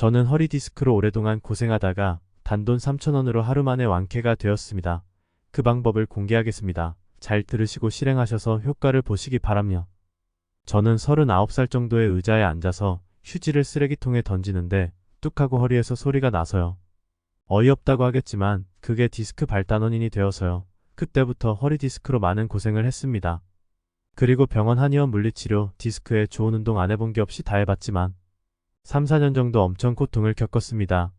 저는 허리 디스크로 오랫동안 고생하다가 단돈 3,000원으로 하루 만에 완쾌가 되었습니다. 그 방법을 공개하겠습니다. 잘 들으시고 실행하셔서 효과를 보시기 바랍니다. 저는 39살 정도의 의자에 앉아서 휴지를 쓰레기통에 던지는데 뚝 하고 허리에서 소리가 나서요. 어이없다고 하겠지만 그게 디스크 발단 원인이 되어서요. 그때부터 허리 디스크로 많은 고생을 했습니다. 그리고 병원 한의원 물리치료, 디스크에 좋은 운동 안 해본 게 없이 다 해봤지만 3, 4년 정도 엄청 고통을 겪었습니다.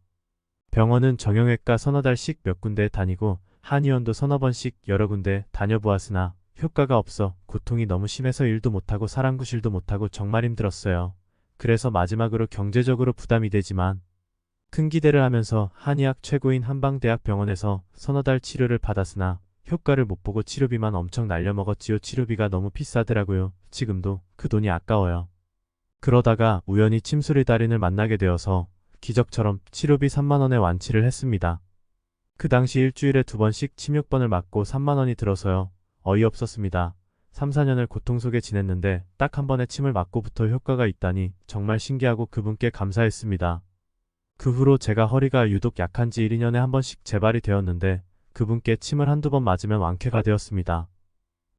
병원은 정형외과 서너 달씩 몇 군데 다니고 한의원도 서너 번씩 여러 군데 다녀보았으나 효과가 없어 고통이 너무 심해서 일도 못하고 사람 구실도 못하고 정말 힘들었어요. 그래서 마지막으로 경제적으로 부담이 되지만 큰 기대를 하면서 한의학 최고인 한방대학병원에서 서너 달 치료를 받았으나 효과를 못 보고 치료비만 엄청 날려먹었지요. 치료비가 너무 비싸더라고요. 지금도 그 돈이 아까워요. 그러다가 우연히 침수리 달인을 만나게 되어서 기적처럼 치료비 3만원에 완치를 했습니다. 그 당시 일주일에 2번씩 침 6번을 맞고 3만원이 들어서요. 어이없었습니다. 3, 4년을 고통 속에 지냈는데 딱 한 번의 침을 맞고부터 효과가 있다니 정말 신기하고 그분께 감사했습니다. 그 후로 제가 허리가 유독 약한지 1, 2년에 한 번씩 재발이 되었는데 그분께 침을 한두 번 맞으면 완쾌가 되었습니다.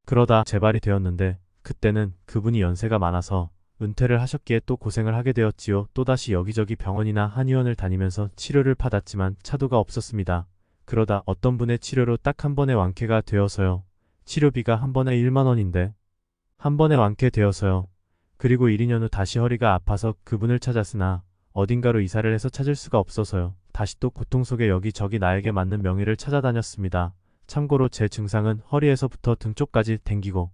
그러다 재발이 되었는데 그때는 그분이 연세가 많아서 은퇴를 하셨기에 또 고생을 하게 되었지요. 또다시 여기저기 병원이나 한의원을 다니면서 치료를 받았지만 차도가 없었습니다. 그러다 어떤 분의 치료로 딱 한 번에 완쾌가 되어서요. 치료비가 한 번에 1만원인데 한 번에 완쾌되어서요. 그리고 1, 2년 후 다시 허리가 아파서 그분을 찾았으나 어딘가로 이사를 해서 찾을 수가 없어서요. 다시 또 고통 속에 여기저기 나에게 맞는 명의를 찾아다녔습니다. 참고로 제 증상은 허리에서부터 등 쪽까지 댕기고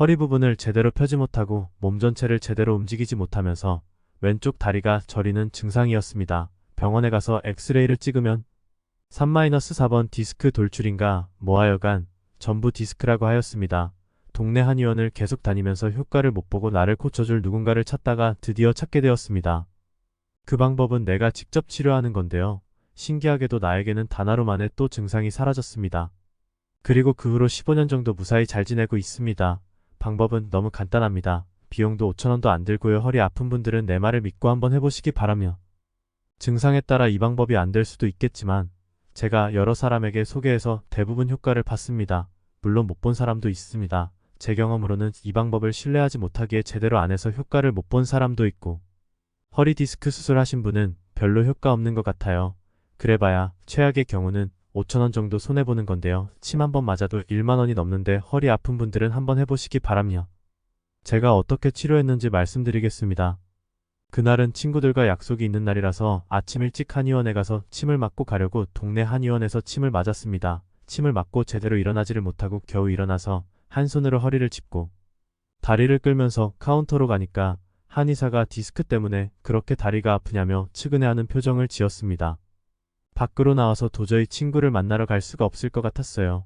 허리 부분을 제대로 펴지 못하고 몸 전체를 제대로 움직이지 못하면서 왼쪽 다리가 저리는 증상이었습니다. 병원에 가서 엑스레이를 찍으면 3-4번 디스크 돌출인가 하여간 전부 디스크라고 하였습니다. 동네 한의원을 계속 다니면서 효과를 못 보고 나를 고쳐줄 누군가를 찾다가 드디어 찾게 되었습니다. 그 방법은 내가 직접 치료하는 건데요. 신기하게도 나에게는 단 하루 만에 또 증상이 사라졌습니다. 그리고 그 후로 15년 정도 무사히 잘 지내고 있습니다. 방법은 너무 간단합니다. 비용도 5,000원도 안 들고요. 허리 아픈 분들은 내 말을 믿고 한번 해보시기 바라며 증상에 따라 이 방법이 안 될 수도 있겠지만 제가 여러 사람에게 소개해서 대부분 효과를 봤습니다. 물론 못 본 사람도 있습니다. 제 경험으로는 이 방법을 신뢰하지 못하기에 제대로 안 해서 효과를 못 본 사람도 있고 허리 디스크 수술하신 분은 별로 효과 없는 것 같아요. 그래봐야 최악의 경우는 5,000원 정도 손해보는 건데요. 침 한 번 맞아도 1만원이 넘는데 허리 아픈 분들은 한번 해보시기 바랍니다. 제가 어떻게 치료했는지 말씀드리겠습니다. 그날은 친구들과 약속이 있는 날이라서 아침 일찍 한의원에 가서 침을 맞고 가려고 동네 한의원에서 침을 맞았습니다. 침을 맞고 제대로 일어나지를 못하고 겨우 일어나서 한 손으로 허리를 짚고 다리를 끌면서 카운터로 가니까 한의사가 디스크 때문에 그렇게 다리가 아프냐며 측은해하는 표정을 지었습니다. 밖으로 나와서 도저히 친구를 만나러 갈 수가 없을 것 같았어요.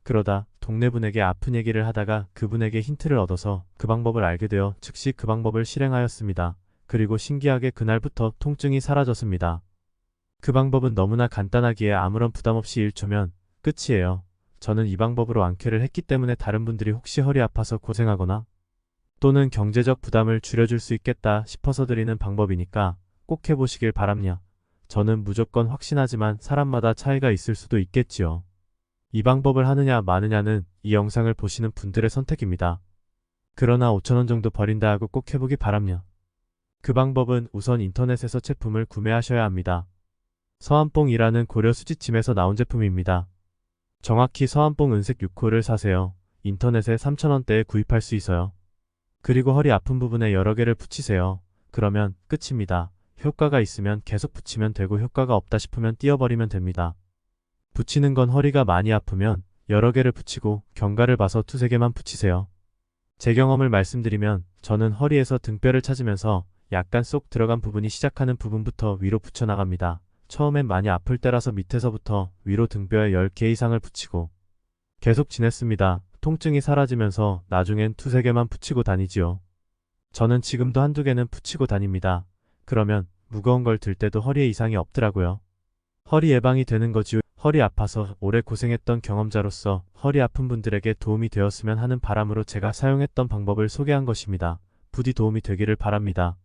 그러다 동네 분에게 아픈 얘기를 하다가 그분에게 힌트를 얻어서 그 방법을 알게 되어 즉시 그 방법을 실행하였습니다. 그리고 신기하게 그날부터 통증이 사라졌습니다. 그 방법은 너무나 간단하기에 아무런 부담 없이 1초면 끝이에요. 저는 이 방법으로 완쾌를 했기 때문에 다른 분들이 혹시 허리 아파서 고생하거나 또는 경제적 부담을 줄여줄 수 있겠다 싶어서 드리는 방법이니까 꼭 해보시길 바랍니다. 저는 무조건 확신하지만 사람마다 차이가 있을 수도 있겠지요. 이 방법을 하느냐 마느냐는 이 영상을 보시는 분들의 선택입니다. 그러나 5,000원 정도 버린다 하고 꼭 해보기 바랍니다. 그 방법은 우선 인터넷에서 제품을 구매하셔야 합니다. 서한뽕이라는 고려 수지침에서 나온 제품입니다. 정확히 서한뽕 은색 6호를 사세요. 인터넷에 3,000원대에 구입할 수 있어요. 그리고 허리 아픈 부분에 여러 개를 붙이세요. 그러면 끝입니다. 효과가 있으면 계속 붙이면 되고 효과가 없다 싶으면 띄워버리면 됩니다. 붙이는 건 허리가 많이 아프면 여러 개를 붙이고 경과를 봐서 2-3개만 붙이세요. 제 경험을 말씀드리면 저는 허리에서 등뼈를 찾으면서 약간 쏙 들어간 부분이 시작하는 부분부터 위로 붙여나갑니다. 처음엔 많이 아플 때라서 밑에서부터 위로 등뼈에 10개 이상을 붙이고 계속 지냈습니다. 통증이 사라지면서 나중엔 2-3개만 붙이고 다니지요. 저는 지금도 1-2개는 붙이고 다닙니다. 그러면 무거운 걸 들 때도 허리에 이상이 없더라고요. 허리 예방이 되는 거지요. 허리 아파서 오래 고생했던 경험자로서 허리 아픈 분들에게 도움이 되었으면 하는 바람으로 제가 사용했던 방법을 소개한 것입니다. 부디 도움이 되기를 바랍니다.